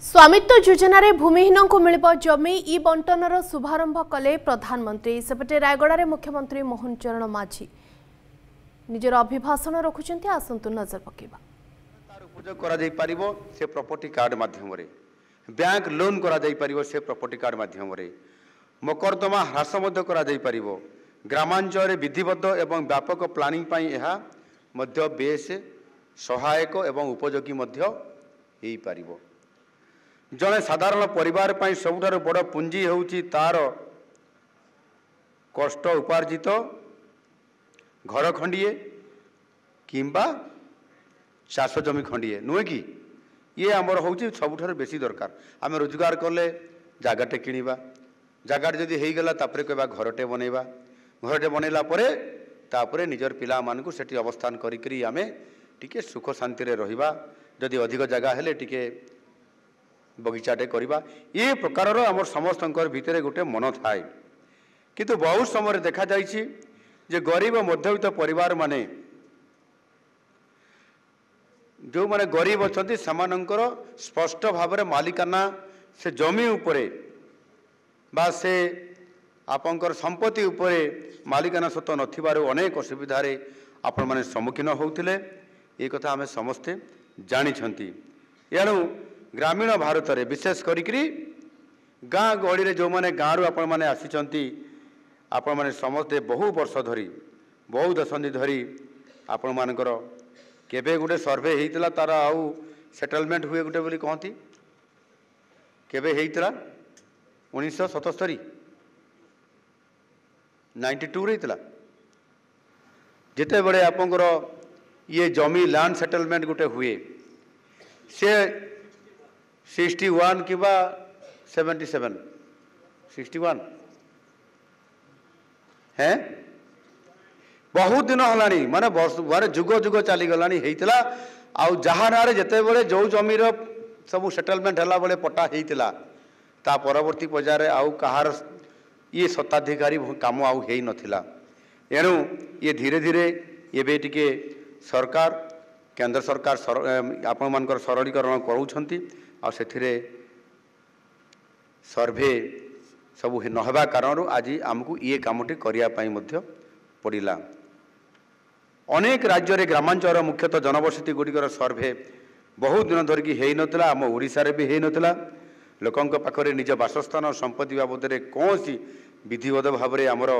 स्वामित्व योजन भूमिहीन को मिल जमी इ बंटनर शुभारंभ कले प्रधानमंत्री। सेपटे रायगड़ा मुख्यमंत्री मोहन चरण माझी निजर अभिभाषण रखुंट आसतु नजर पकेबा। उपयोग करा से प्रॉपर्टी कार्ड माध्यम बैंक लोन करा से प्रॉपर्टी कार्ड माध्यम मकरदमा ह्रास करा ग्रामांचल विधिबद्ध एवं व्यापक प्लानिंग बेस सहायक एवं उपयोगी जड़े साधारण परिवार सबुठार बड़ पुंजी होउची तार कष्ट उपार्जित घर खंडिए किंबा चाष जमी खंडिए नुहे कि ये आमर हूँ सबुठार बेसी दरकार। आम रोजगार कले जगटे किणवा जगाटे जदि होगला कहवा घरटे बनइबा घरटे बनइला तापरे निजर पिला मानकु सेठी अवस्थान करी आमे टिके सुख शांति रे रहिबा जदि अधिक जगह हेले टिके बगीचाटे करवा ये प्रकार आम समस्त भितर गोटे मन थाए किंतु बहुत समय देखा जाइए जे गरीब मध्यवित्त परिवार माने जो माने गरीब अच्छा सेमानंकर स्पष्ट भाव में मालिकाना से जमी उपरे बा से आपंकर संपत्ति उपरे मालिकाना सत्व नथिबारु अनेक असुविधार आपण माने सम्मुखीन होउथिले ये कथा आमे समस्ते जानिछंती। एणु ग्रामीण भारत में विशेष करी गाँ गहली जो मैंने गाँव आपण मैंने आसी आपण मैंने समस्ते बहु वर्ष धरी बहु दशंधि धरी आपण मानकर केबे गोटे सर्वे होता तार आउ सेटलमेंट हुए गोटे बोली कहती केबे होता 1977 92 होता जिते बड़े आपंकर ये जमी लैंड सेटलमेंट गोटे हुए से 61 किबा 77 61 है बहुत दिन हलानी माने वर्ष जुग जुग चली गलानी हेइतला आउ जहाँ ना जिते बड़े जो जमीर सब सेटलमेंट हला बड़े पट्टा हेइतला ता परवर्ती पर्यायर आउ कहार ये सत्ताधिकारी काम आउ हेइ नथिला। एणु ये धीरे धीरे एबे टिके सरकार केंद्र सरकार आपण मानकर सरलीकरण करूछंती आ सेथिरे सर्वे सब नहबा कारण आज आमको ये कामटी करिया पई मध्य पड़िला। अनेक राज्य रे ग्रामांचल मुख्यतः जनबसती गुड़िकर सर्वे बहुत दिन धरिकी हेइ नथिला आम ओडिसा रे भी हेइ नथिला। लोकंक पाखरे निज बासस्थान और संपत्ति बाबद रे कोनसी विधिवत भाव में आमर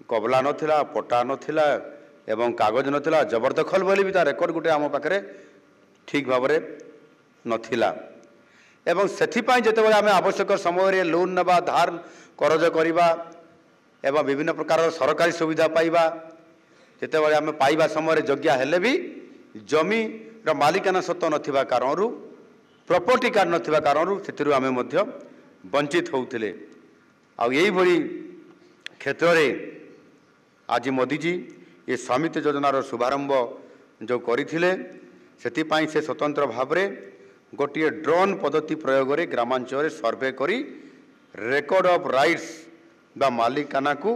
कबला नथिला पट्टा नथिला एवं कागज नथिला जबरदखल बोली भी ता रेकर्ड गुटे आम पाखरे ठीक भाव में नथिला एवं सेथिपाई जेतेबेले आमे आवश्यक समय लोन नबा धार करज करिबा एवं विभिन्न प्रकार सरकारी सुविधा पाइबा जेतेबेले आमे पाइबा समय योग्य हेले भी जमी र मालिकाना सत्व नथिबा कारणरू प्रॉपर्टी कार्ड नथिबा कारणरू सेतिरु आमे मध्य वंचित होउथिले। आ यही भली क्षेत्र रे आज मोदी जी ये स्वामित्व योजनार शुभारंभ जो करथिले सेतिपाई से स्वतंत्र भाव में गोटे ड्रोन पद्धति प्रयोग रे ग्रामांचल सर्वे करी रेकर्ड ऑफ राइट्स बा मालिकाना को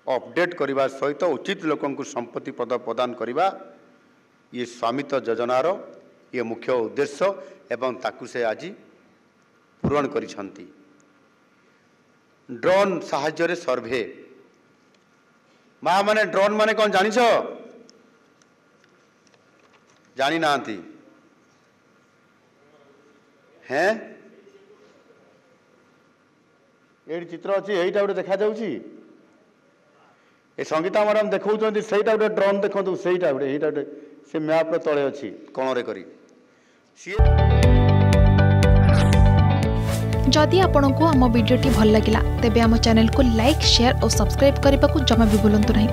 अपडेट करने सहित उचित लोकं को संपत्ति पद प्रदान करने ये स्वामित्व योजनार ये मुख्य उद्देश्य एवं ताकु से आज पूरण करिसंती। ड्रोन साहाय्य सर्वे माँ माने ड्रोन माने कौन जानिछ जानी नांती हैं ये चित्र अच्छी यहीटा गोटे देखा जाउची ए संगीता मैडम देखौचंती सेटा गोटे ड्रोन देखंतु सेटा गोटे एटा गोटे से मैप रे तळे अछि कोन रे करी जदि आपंक आम भिडी भल लगा तेब आम चैनल को लाइक शेयर और सब्सक्राइब करने को जमा भी भूलु नहीं।